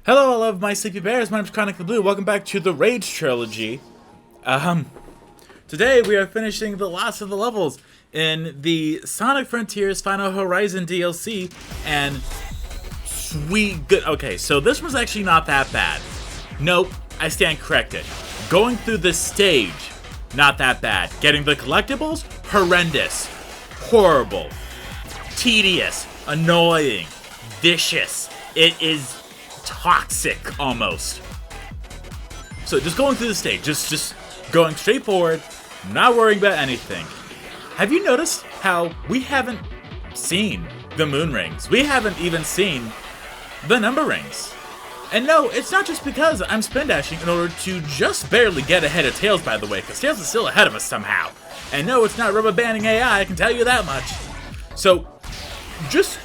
Hello, I love my sleepy bears. My name's Chronic the Blue. Welcome back to the Rage Trilogy. Today we are finishing the last of the levels in the Sonic Frontiers Final Horizon DLC, and sweet good. Okay, so this was actually not that bad. Nope, I stand corrected. Going through this stage, not that bad. Getting the collectibles, horrendous, horrible, tedious, annoying, vicious. It is toxic almost. So just going through the stage, just going straight forward, not worrying about anything. Have you noticed how we haven't seen the moon rings? We haven't even seen the number rings. And no, it's not just because I'm spin dashing in order to just barely get ahead of Tails, by the way, because Tails is still ahead of us somehow. And no, it's not rubber banding AI, I can tell you that much. So just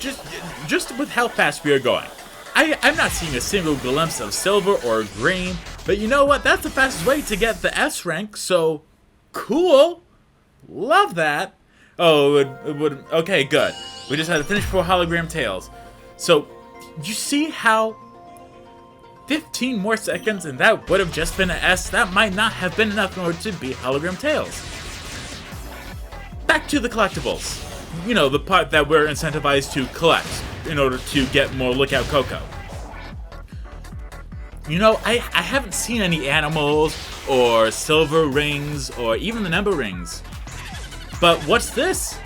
with how fast we are going, I'm not seeing a single glimpse of silver or green, but you know what? That's the fastest way to get the S rank, so cool. Love that. Oh, it would, okay, good. We just had to finish 4 hologram Tails. So, you see how 15 more seconds and that would have just been an S? That might not have been enough in order to beat hologram Tails. Back to the collectibles. You know, the part that we're incentivized to collect in order to get more Lookout Coco. You know, I haven't seen any animals or silver rings or even the number rings. But what's this?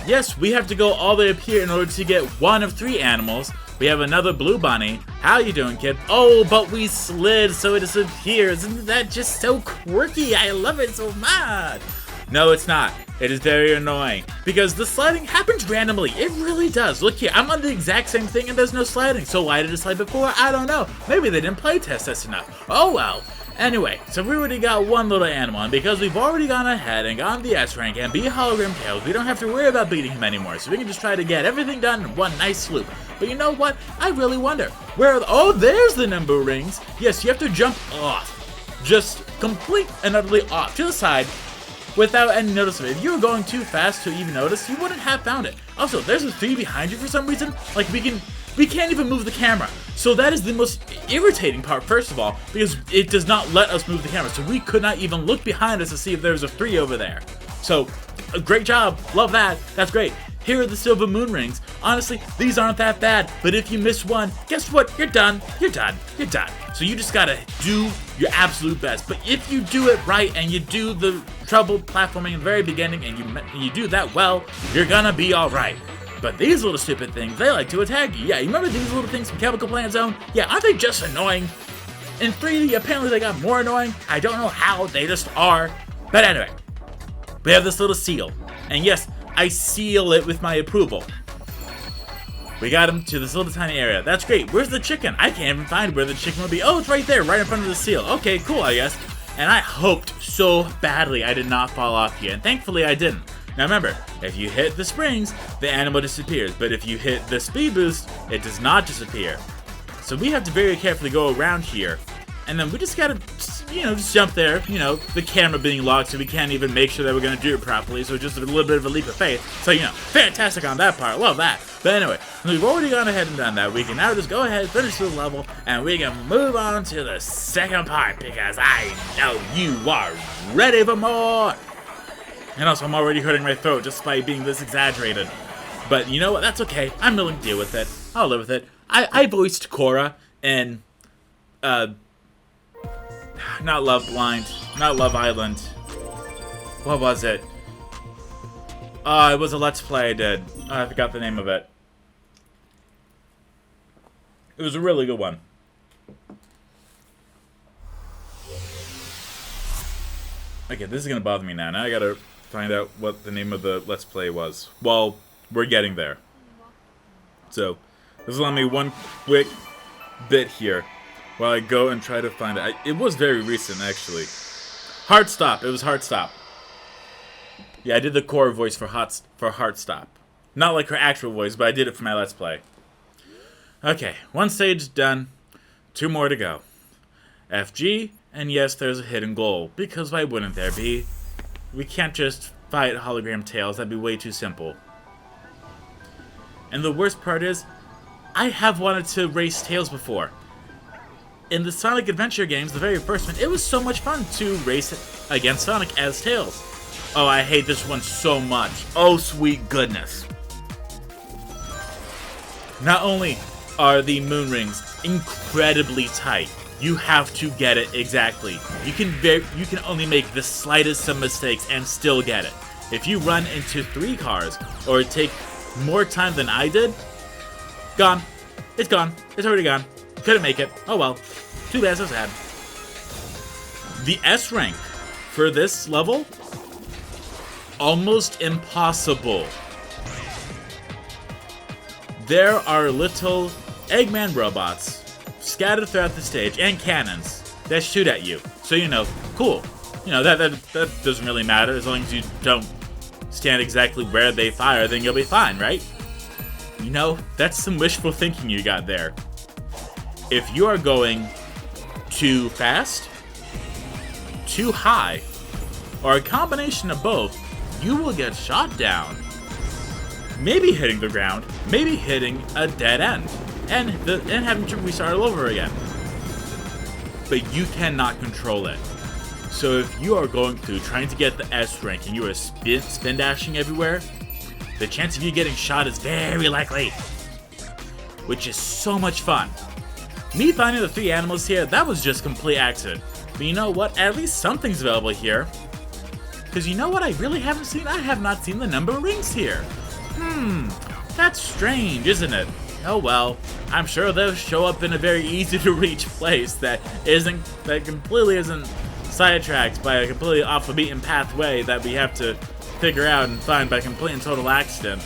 Yes, we have to go all the way up here in order to get one of 3 animals. We have another blue bunny. How you doing, kid? Oh, but we slid so it disappears. Isn't that just so quirky? I love it so much. No, it's not. It is very annoying because the sliding happens randomly. It really does. Look here, I'm on the exact same thing and there's no sliding. So why did it slide before? I don't know. Maybe they didn't play test this enough. Oh well. Anyway, so we already got one little animal, and because we've already gone ahead and gotten the S rank and beat hologram Tails, we don't have to worry about beating him anymore. So we can just try to get everything done in one nice swoop. But you know what? I really wonder where are oh, there's the number rings. Yes, you have to jump off, just complete and utterly off to the side, without any notice of it. If you were going too fast to even notice, you wouldn't have found it. Also, there's a 3 behind you for some reason. Like, we can't even move the camera. So that is the most irritating part, first of all, because it does not let us move the camera. So we could not even look behind us to see if there's a 3 over there. So, great job. Love that. That's great. Here are the silver moon rings. Honestly, these aren't that bad, but if you miss one, guess what? You're done. You're done. You're done. So you just gotta do your absolute best. But if you do it right and you do the trouble platforming in the very beginning and you do that well, you're gonna be alright. But these little stupid things, they like to attack you. Yeah, you remember these little things from Chemical Plant Zone? Yeah, aren't they just annoying? In 3D, apparently they got more annoying. I don't know how, they just are. But anyway, we have this little seal. And yes, I seal it with my approval. We got him to this little tiny area. That's great. Where's the chicken? I can't even find where the chicken would be. Oh, it's right there, right in front of the seal. Okay, cool, I guess. And I hoped so badly I did not fall off here, and thankfully I didn't. Now remember, if you hit the springs, the animal disappears, but if you hit the speed boost, it does not disappear. So we have to very carefully go around here, and then we just gotta, just jump there, the camera being locked so we can't even make sure that we're gonna do it properly, so just a little bit of a leap of faith. So, fantastic on that part, love that. But anyway, we've already gone ahead and done that. We can now just go ahead, finish the level, and we can move on to the second part, because I know you are ready for more! And also, I'm already hurting my throat just by being this exaggerated. But you know what, that's okay, I'm willing to deal with it. I'll live with it. I voiced Korra in, not Love Blind, not Love Island. What was it? It was a Let's Play I did. I forgot the name of it. It was a really good one. Okay, this is gonna bother me now. Now I gotta find out what the name of the Let's Play was. Well, we're getting there. So, this will allow me one quick bit here while I go and try to find it. It was very recent, actually. Heartstop. It was Heartstop. Yeah, I did the core voice for Heartstop. Not like her actual voice, but I did it for my Let's Play. Okay, one stage done. 2 more to go. FG, and yes, there's a hidden goal. Because why wouldn't there be? We can't just fight hologram Tails. That'd be way too simple. And the worst part is, I have wanted to race Tails before. in the Sonic Adventure games, the very first one, it was so much fun to race against Sonic as Tails. Oh, I hate this one so much. Oh, sweet goodness. Not only are the moon rings incredibly tight, you have to get it exactly. You can only make the slightest of mistakes and still get it. If you run into 3 cars or take more time than I did, gone. It's gone. It's already gone. Couldn't make it. Oh well. Too bad, so sad. The S rank for this level, almost impossible. There are little Eggman robots scattered throughout the stage and cannons that shoot at you. So you know, cool. You know, that doesn't really matter. As long as you don't stand exactly where they fire, then you'll be fine, right? You know, that's some wishful thinking you got there. If you are going too fast, too high, or a combination of both, you will get shot down. Maybe hitting the ground, maybe hitting a dead end, and having to restart all over again. But you cannot control it. So if you are going through trying to get the S rank and you are spin dashing everywhere, the chance of you getting shot is very likely. Which is so much fun. Me finding the 3 animals here, that was just complete accident. But you know what? At least something's available here. Because you know what I really haven't seen? I have not seen the number of rings here. That's strange, isn't it? Oh well, I'm sure they'll show up in a very easy to reach place that completely isn't sidetracked by a completely off the beaten pathway that we have to figure out and find by complete and total accident.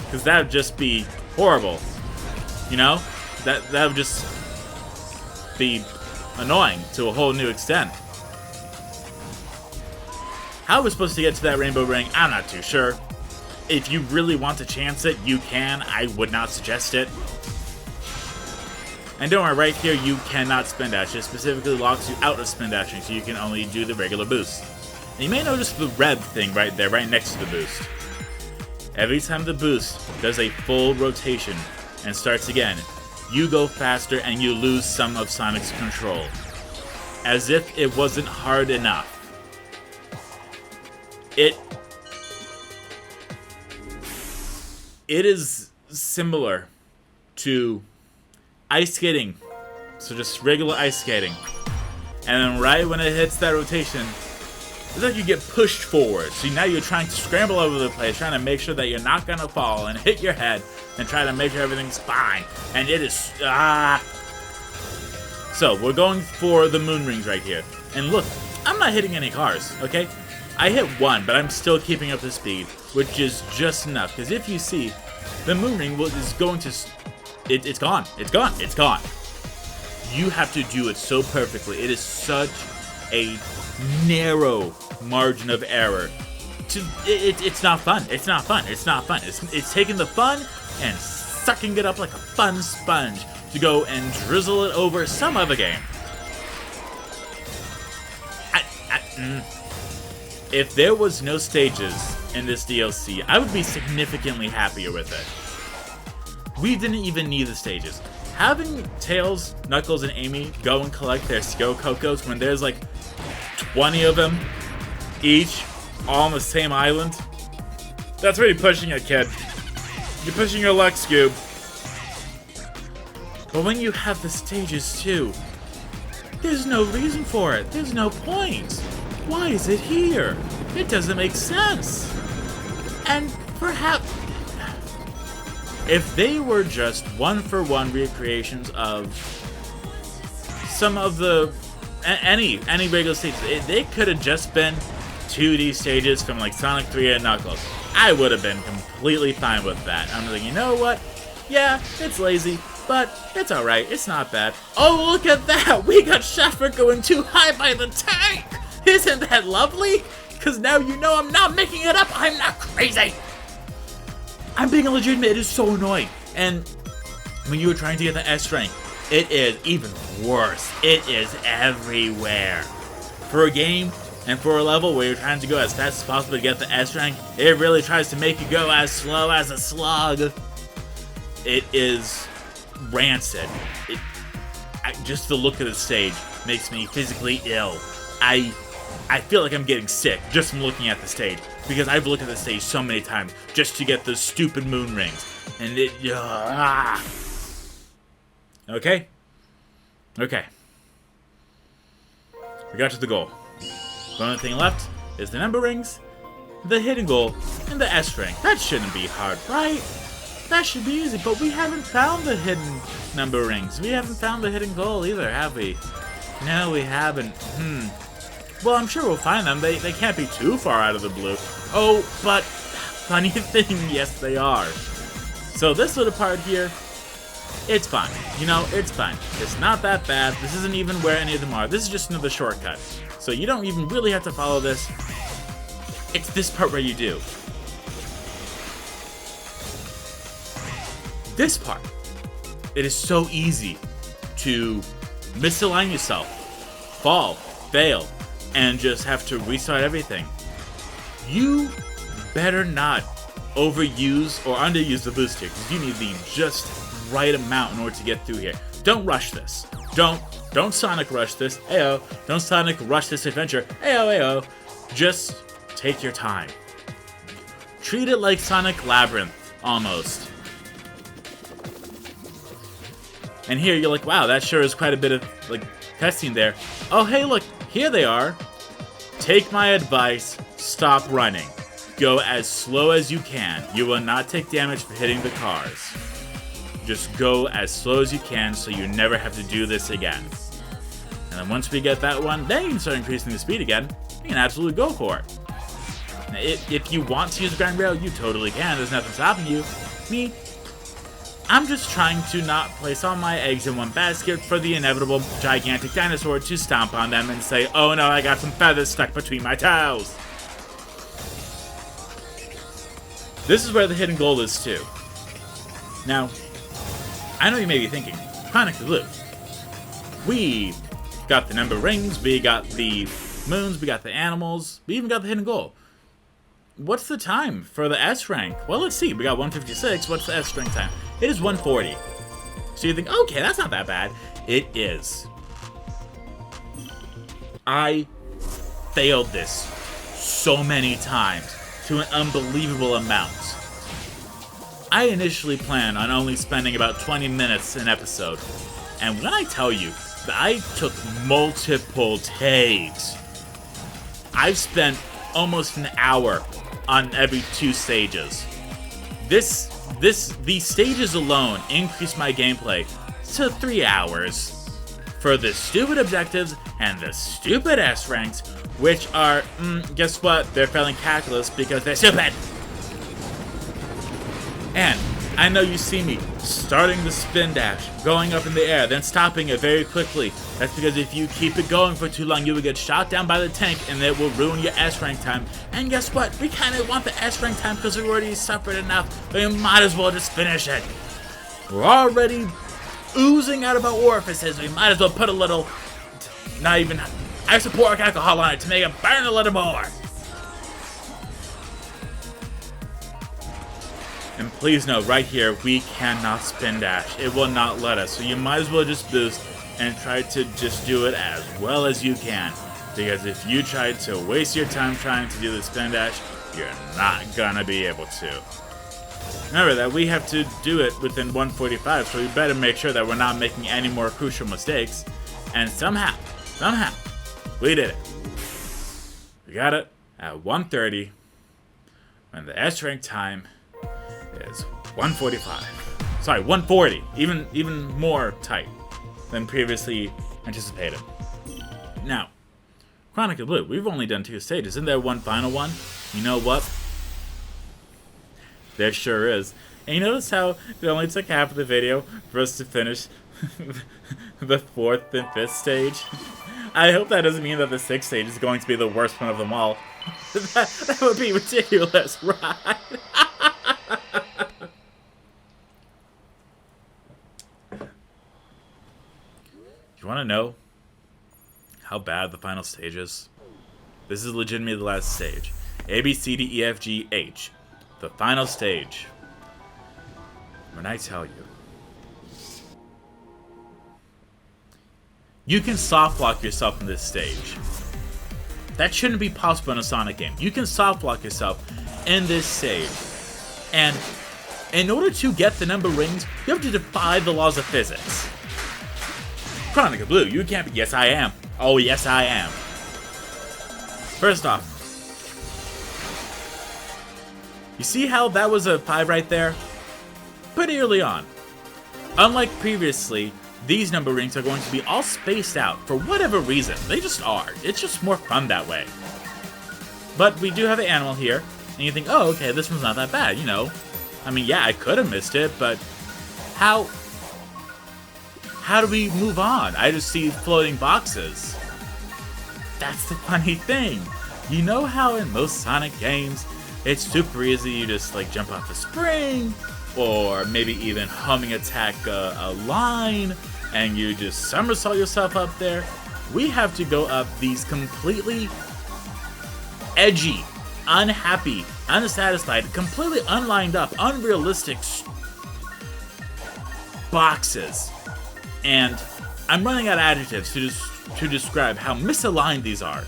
Because that would just be horrible. You know? That would just be annoying to a whole new extent. How we're supposed to get to that rainbow ring, I'm not too sure. If you really want to chance it, you can. I would not suggest it. And don't worry, right here you cannot spin dash. It specifically locks you out of spin dashing, so you can only do the regular boost. And you may notice the rev thing right there, right next to the boost. Every time the boost does a full rotation and starts again, you go faster and you lose some of Sonic's control. As if it wasn't hard enough. It is similar to ice skating. So just regular ice skating. And then right when it hits that rotation, it's like you get pushed forward. So now you're trying to scramble over the place, trying to make sure that you're not going to fall and hit your head and try to make sure everything's fine. And it is... So, we're going for the moon rings right here. And look, I'm not hitting any cars, okay? I hit 1, but I'm still keeping up the speed, which is just enough. Because if you see, the moon ring is going to... It's gone. It's gone. It's gone. You have to do it so perfectly. It is such a narrow margin of error. It's not fun. It's not fun. It's not fun. It's taking the fun and sucking it up like a fun sponge to go and drizzle it over some other game. If there was no stages in this DLC, I would be significantly happier with it. We didn't even need the stages. Having Tails, Knuckles, and Amy go and collect their Skill Cocos when there's like 20 of them each, all on the same island, that's really pushing it, kid. You're pushing your luck, Scoob. But when you have the stages too, there's no reason for it. There's no point. Why is it here? It doesn't make sense. And perhaps... if they were just one-for-one recreations of some of the... any regular stages, they could have just been 2D stages from like Sonic 3 and Knuckles. I would have been completely fine with that. I'm like, you know what? Yeah, it's lazy, but it's alright. It's not bad. Oh, look at that! We got shot for going too high by the tank! Isn't that lovely? Because now you know I'm not making it up. I'm not crazy. I'm being legitimate. It is so annoying. And when you were trying to get the S rank, it is even worse. It is everywhere. For a game and for a level where you're trying to go as fast as possible to get the S rank, it really tries to make you go as slow as a slug. It is rancid. just the look of the stage makes me physically ill. I feel like I'm getting sick just from looking at the stage, because I've looked at the stage so many times just to get those stupid moon rings. And it... Okay? Okay. We got to the goal. The only thing left is the number rings, the hidden goal, and the S ring. That shouldn't be hard, right? That should be easy, but we haven't found the hidden number rings. We haven't found the hidden goal either, have we? No, we haven't. Well, I'm sure we'll find them. They can't be too far out of the blue. Oh, but funny thing, yes, they are. So this little part here, it's fine. You know, it's fine. It's not that bad. This isn't even where any of them are. This is just another shortcut. So you don't even really have to follow this. It's this part where you do. This part, it is so easy to misalign yourself, fall, fail, and just have to restart everything. You better not overuse or underuse the boost here, because you need the just right amount in order to get through here. Don't rush this. Don't Sonic rush this. Ayo. Don't Sonic rush this adventure. Ayo. Just take your time. Treat it like Sonic Labyrinth, almost. And here you're like, wow, that sure is quite a bit of like testing there. Oh, hey, look, here they are. Take my advice, stop running. Go as slow as you can. You will not take damage for hitting the cars. Just go as slow as you can so you never have to do this again. And then once we get that one, then you can start increasing the speed again. You can absolutely go for it. Now, if you want to use Grand Rail, you totally can. There's nothing stopping you. Me, I'm just trying to not place all my eggs in one basket for the inevitable gigantic dinosaur to stomp on them and say, oh no, I got some feathers stuck between my toes. This is where the hidden goal is too. Now, I know you may be thinking, Chronic Blue, we got the number rings, we got the moons, we got the animals, we even got the hidden goal. What's the time for the S rank? Well, let's see. We got 156. What's the S rank time? It is 140. So you think, okay, that's not that bad. It is. I failed this so many times to an unbelievable amount. I initially planned on only spending about 20 minutes an episode. And when I tell you that I took multiple takes, I've spent almost an hour on every 2 stages. These stages alone increased my gameplay to 3 hours for the stupid objectives and the stupid S ranks, which are, guess what? They're failing calculus because they're stupid. And I know you see me starting the spin dash, going up in the air, then stopping it very quickly. That's because if you keep it going for too long, you will get shot down by the tank and it will ruin your S rank time. And guess what? We kind of want the S rank time because we already suffered enough, but we might as well just finish it. We're already oozing out of our orifices. We might as well put a little, not even isoporic alcohol on it to make it burn a little more. And please know, right here, we cannot spin dash. It will not let us. So you might as well just boost and try to just do it as well as you can. Because if you try to waste your time trying to do the spin dash, you're not gonna be able to. Remember that we have to do it within 145, so we better make sure that we're not making any more crucial mistakes. And somehow, we did it. We got it at 130, when the S rank time is 145. Sorry, 140. Even more tight than previously anticipated. Now, Chronic Blue, we've only done 2 stages. Isn't there one final one? You know what? There sure is. And you notice how it only took half of the video for us to finish the 4th and 5th stage? I hope that doesn't mean that the 6th stage is going to be the worst one of them all. that would be ridiculous, right? You want to know how bad the final stage is? This is legitimately the last stage. A, B, C, D, E, F, G, H. The final stage. When I tell you, You can soft lock yourself in this stage. That shouldn't be possible in a Sonic game. You can soft lock yourself in this stage. And in order to get the number rings, you have to defy the laws of physics. Chronica Blue, you can't be. Yes, I am. Oh, yes, I am. First off, you see how that was a 5 right there? Pretty early on. Unlike previously, these number rings are going to be all spaced out for whatever reason. They just are. It's just more fun that way. But we do have an animal here, and you think, oh, okay, this one's not that bad, you know. I mean, yeah, I could have missed it, but how do we move on? I just see floating boxes. That's the funny thing. You know how in most Sonic games, it's super easy, you just like jump off a spring, or maybe even homing attack a line, and you just somersault yourself up there. We have to go up these completely edgy, unhappy, unsatisfied, completely unlined up, unrealistic boxes. And I'm running out of adjectives to describe how misaligned these are.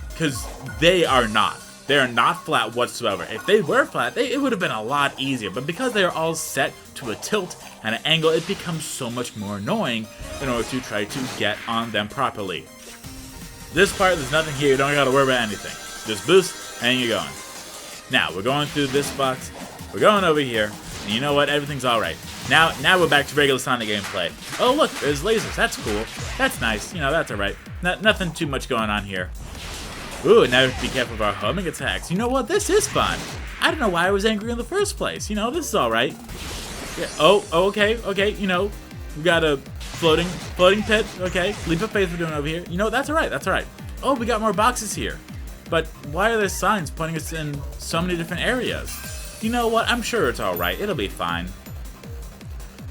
Because they are not. They are not flat whatsoever. If they were flat, it would have been a lot easier. But because they are all set to a tilt and an angle, it becomes so much more annoying in order to try to get on them properly. This part, there's nothing here. You don't gotta worry about anything. Just boost, and you're going. Now, we're going through this box. We're going over here. And you know what? Everything's alright. Now we're back to regular Sonic gameplay. Oh, look, there's lasers. That's cool. That's nice. You know, that's alright. Nothing too much going on here. Ooh, now we have to be careful of our homing attacks. You know what? This is fun. I don't know why I was angry in the first place. You know, this is alright. Yeah. Oh, okay. You know, we got a floating pit. Okay, leap of faith we're doing over here. You know, that's alright. Oh, we got more boxes here. But why are there signs pointing us in so many different areas? You know what? I'm sure it's alright. It'll be fine.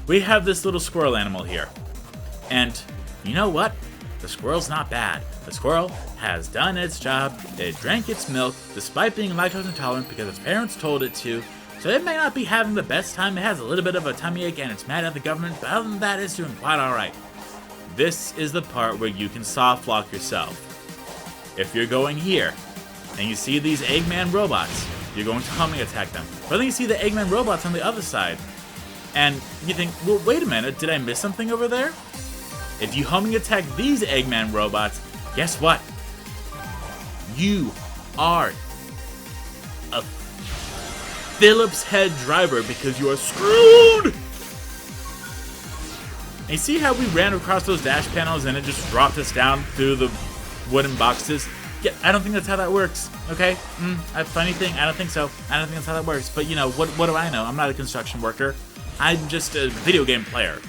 We have this little squirrel animal here. And you know what? The squirrel's not bad. The squirrel has done its job. It drank its milk, despite being lactose intolerant because its parents told it to. So it may not be having the best time. It has a little bit of a tummy ache and it's mad at the government, but other than that, it's doing quite alright. This is the part where you can soft lock yourself. If you're going here, and you see these Eggman robots, you're going to homing attack them. But then you see the Eggman robots on the other side, and you think, well, wait a minute, did I miss something over there? If you homing attack these Eggman robots, guess what? You are a Phillips head driver because you are screwed! And you see how we ran across those dash panels and it just dropped us down through the wooden boxes? Yeah, I don't think that's how that works, okay? A funny thing, I don't think so. I don't think that's how that works. But, you know, what do I know? I'm not a construction worker. I'm just a video game player.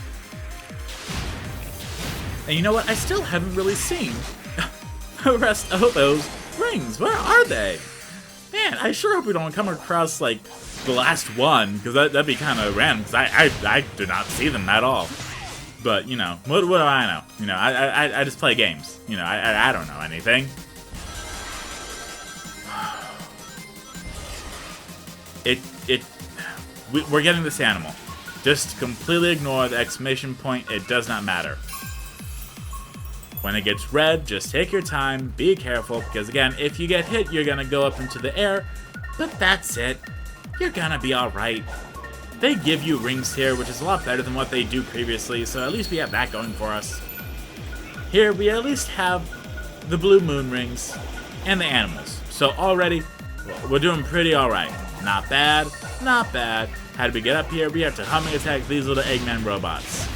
And you know what? I still haven't really seen the rest of those rings. Where are they? Man, I sure hope we don't come across, like, the last one, because that'd be kind of random, because I do not see them at all. But, you know, what do I know? You know, I just play games. You know, I don't know anything. We're getting this animal. Just completely ignore the exclamation point. It does not matter. When it gets red, just take your time, be careful, because again, if you get hit, you're gonna go up into the air, but that's it. You're gonna be alright. They give you rings here, which is a lot better than what they do previously, so at least we have that going for us. Here, we at least have the blue moon rings and the animals. So already, we're doing pretty alright. Not bad, not bad. How do we get up here? We have to homing attack these little Eggman robots.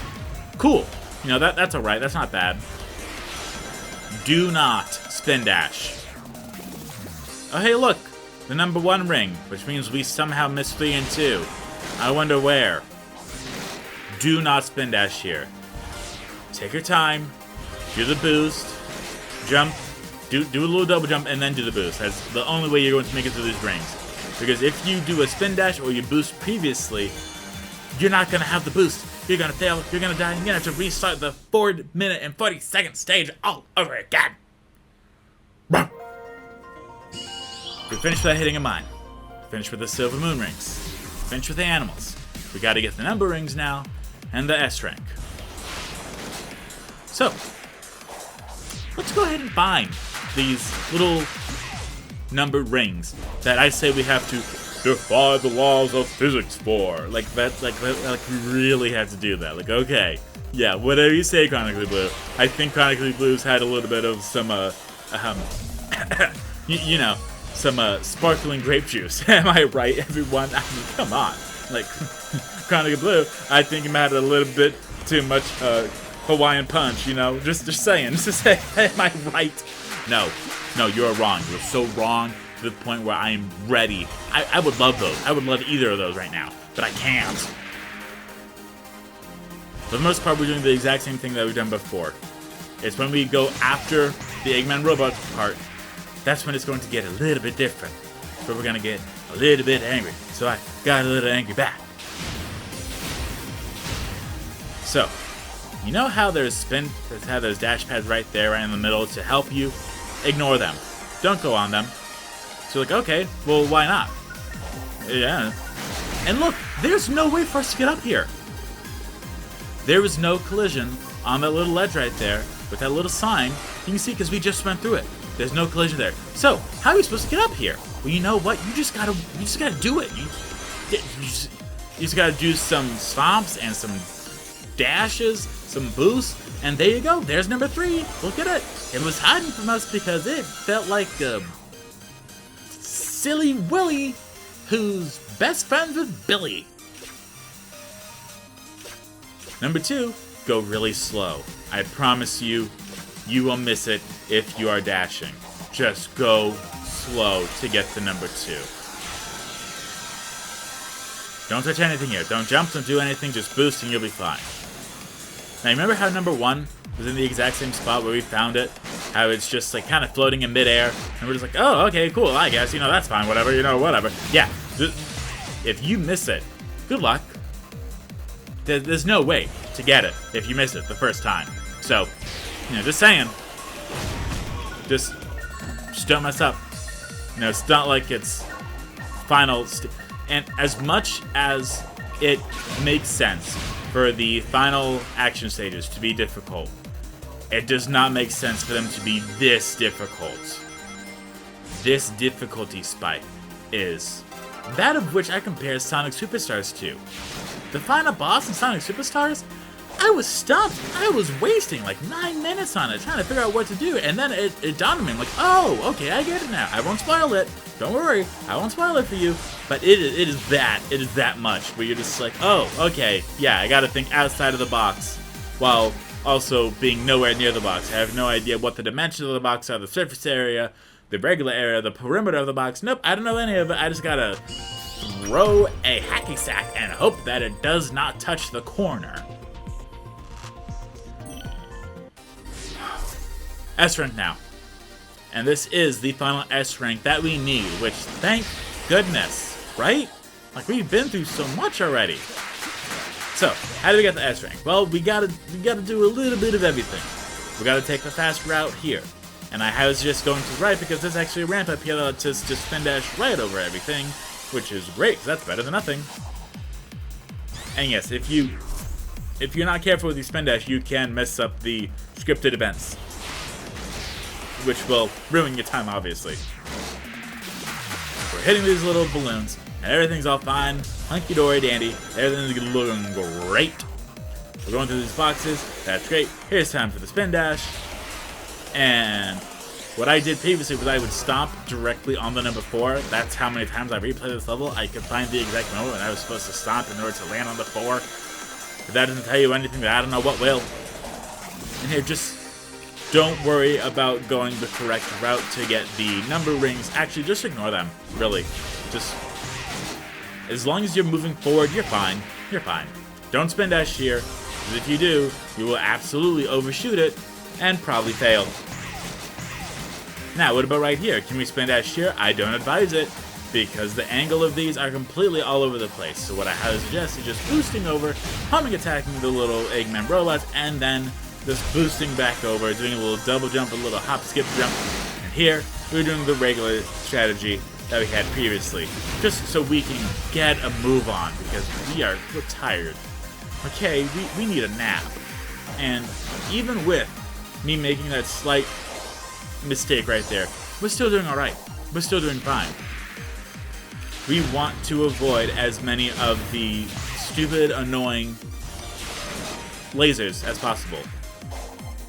Cool. You know, that's alright, that's not bad. Do not spin dash. Oh hey look, the number 1 ring, which means we somehow missed 3 and 2. I wonder where. Do not spin dash here. Take your time, do the boost, jump, do a little double jump, and then do the boost. That's the only way you're going to make it through these rings. Because if you do a spin dash or you boost previously, you're not going to have the boost. You're going to fail, you're going to die, and you're going to have to restart the 4-minute and 40-second stage all over again. We finished without hitting a mine. Finished with the silver moon rings. Finished with the animals. We got to get the number rings now, and the S rank. So, let's go ahead and find these little numbered rings that I say we have to defy the laws of physics for. Like we really have to do that. Like, okay, yeah, whatever you say, Chronically Blue. I think Chronically Blue's had a little bit of some you know, some sparkling grape juice. Am I right, everyone? I mean, come on. Like, Chronically Blue, I think it might have a little bit too much Hawaiian punch, you know? Just saying. Just to say, am I right? No, you're wrong. You're so wrong to the point where I am ready. I would love those. I would love either of those right now, but I can't. For the most part, we're doing the exact same thing that we've done before. It's when we go after the Eggman robot part, that's when it's going to get a little bit different. But we're going to get a little bit angry. So I got a little angry back. So, you know how there's those dash pads right there, right in the middle to help you? Ignore them. Don't go on them. So like, okay, well, why not? Yeah. And look, there's no way for us to get up here. There was no collision on that little ledge right there with that little sign. You can see because we just went through it. There's no collision there. So, how are we supposed to get up here? Well, you know what? You just gotta do it. You just gotta do some stomps and some dashes, some boosts, and there you go. There's number 3. Look at it. It was hiding from us because it felt like Silly Willy, who's best friends with Billy. Number 2, go really slow. I promise you, you will miss it if you are dashing. Just go slow to get to number 2. Don't touch anything here. Don't jump, don't do anything, just boost and you'll be fine. Now, remember how number 1 was in the exact same spot where we found it? How it's just like kind of floating in midair, and we're just like, oh, okay, cool, I guess, you know, that's fine, whatever, you know, whatever. Yeah, if you miss it, good luck. There's no way to get it if you miss it the first time. So, you know, just saying. Just don't mess up. You know, it's not like it's final. And as much as it makes sense for the final action stages to be difficult, it does not make sense for them to be this difficult. This difficulty spike is that of which I compare Sonic Superstars to. The final boss in Sonic Superstars, I was stumped. I was wasting like 9 minutes on it, trying to figure out what to do, and then it dawned on me, I'm like, oh, okay, I get it now. I won't spoil it. Don't worry, I won't spoil it for you. But it is that much, where you're just like, oh, okay, yeah, I gotta think outside of the box, while also being nowhere near the box. I have no idea what the dimensions of the box are, the surface area, the regular area, the perimeter of the box. Nope, I don't know any of it. I just gotta throw a hacky sack and hope that it does not touch the corner. S rank now. And this is the final S rank that we need, which, thank goodness, right? Like, we've been through so much already. So, how do we get the S rank? Well, we gotta do a little bit of everything. We gotta take the fast route here. And I was just going to the right because there's actually a ramp up here that lets us just spin dash right over everything, which is great, because that's better than nothing. And yes, if you're not careful with your spin dash, you can mess up the scripted events, which will ruin your time, obviously. We're hitting these little balloons, and everything's all fine, hunky-dory dandy, everything's looking great. We're going through these boxes, that's great. Here's time for the spin dash. And what I did previously was I would stomp directly on the number 4. That's how many times I replayed this level. I could find the exact moment when I was supposed to stomp in order to land on the 4. If that doesn't tell you anything, then I don't know what will. And here, just don't worry about going the correct route to get the number rings. Actually, just ignore them, really. Just, as long as you're moving forward, you're fine. You're fine. Don't spin dash here, because if you do, you will absolutely overshoot it and probably fail. Now, what about right here? Can we spin dash here? I don't advise it, because the angle of these are completely all over the place. So what I highly suggest is just boosting over, homing attacking the little Eggman robots, and then just boosting back over, doing a little double jump, a little hop, skip, jump. And here, we're doing the regular strategy that we had previously, just so we can get a move on, because we're tired. Okay, we need a nap. And even with me making that slight mistake right there. We're still doing alright. We're still doing fine. We want to avoid as many of the stupid, annoying lasers as possible.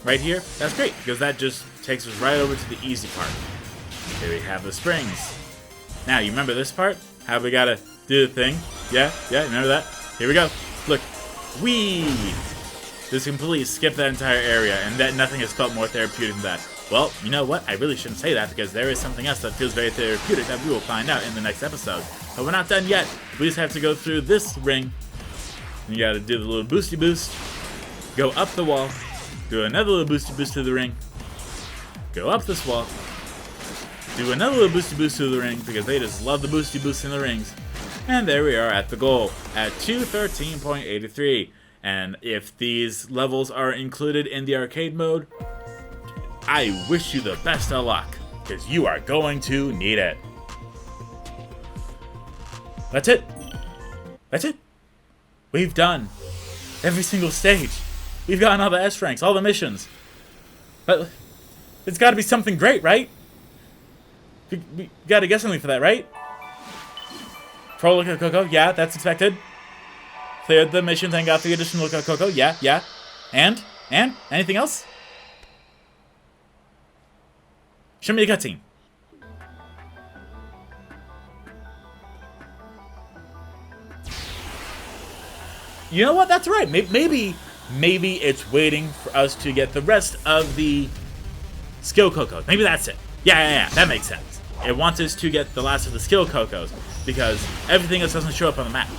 Right here, that's great, because that just takes us right over to the easy part. Here we have the springs. Now, you remember this part? How we gotta do the thing? Yeah, remember that? Here we go. Look. Whee! Just completely skip that entire area, and that nothing has felt more therapeutic than that. Well, you know what? I really shouldn't say that, because there is something else that feels very therapeutic that we will find out in the next episode. But we're not done yet. We just have to go through this ring. You gotta do the little boosty boost. Go up the wall. Do another little boosty boost to the ring. Go up this wall. Do another little boosty boost to the ring, because they just love the boosty boosts in the rings. And there we are at the goal, at 213.83. And if these levels are included in the arcade mode, I wish you the best of luck, because you are going to need it. That's it. That's it. We've done every single stage. We've gotten all the S ranks, all the missions. But it's got to be something great, right? We got to get something for that, right? Pro Look at Coco, yeah, that's expected. Cleared the missions and got the additional Look at Coco, yeah. And? Anything else? Show me the cutscene. You know what? That's right. Maybe it's waiting for us to get the rest of the skill Cocos. Maybe that's it. Yeah. That makes sense. It wants us to get the last of the skill Cocos because everything else doesn't show up on the map.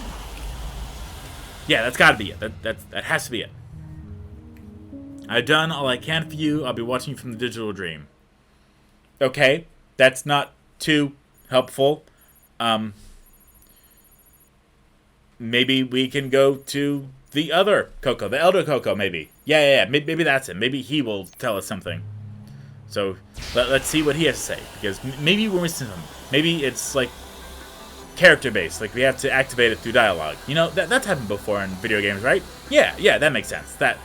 Yeah, that's got to be it. That has to be it. I've done all I can for you. I'll be watching you from the digital dream. Okay, that's not too helpful. Maybe we can go to the other Coco, the Elder Coco, maybe. Yeah. Maybe that's it. Maybe he will tell us something. So let's see what he has to say, because maybe we're missing something. Maybe it's like character-based, like we have to activate it through dialogue. You know, that's happened before in video games, right? Yeah, that makes sense. That's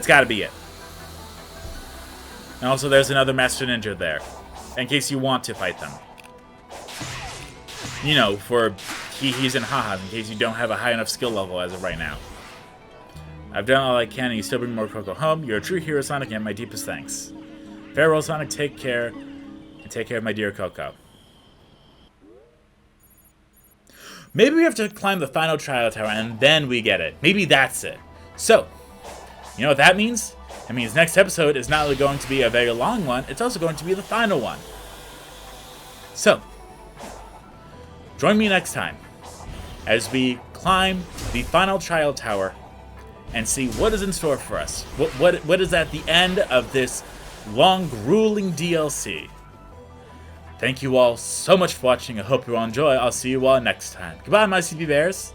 got to be it. And also, there's another Master Ninja there, in case you want to fight them. You know, for he's and ha-has, in case you don't have a high enough skill level as of right now. I've done all I can, and you still bring more Coco home. You're a true hero, Sonic, and my deepest thanks. Farewell, Sonic. Take care, and take care of my dear Coco. Maybe we have to climb the final trial tower, and then we get it. Maybe that's it. So, you know what that means? It means next episode is not only going to be a very long one, it's also going to be the final one. So, join me next time as we climb the final trial tower and see what is in store for us. What is at the end of this long, grueling DLC. Thank you all so much for watching. I hope you all enjoy. I'll see you all next time. Goodbye, my CP Bears.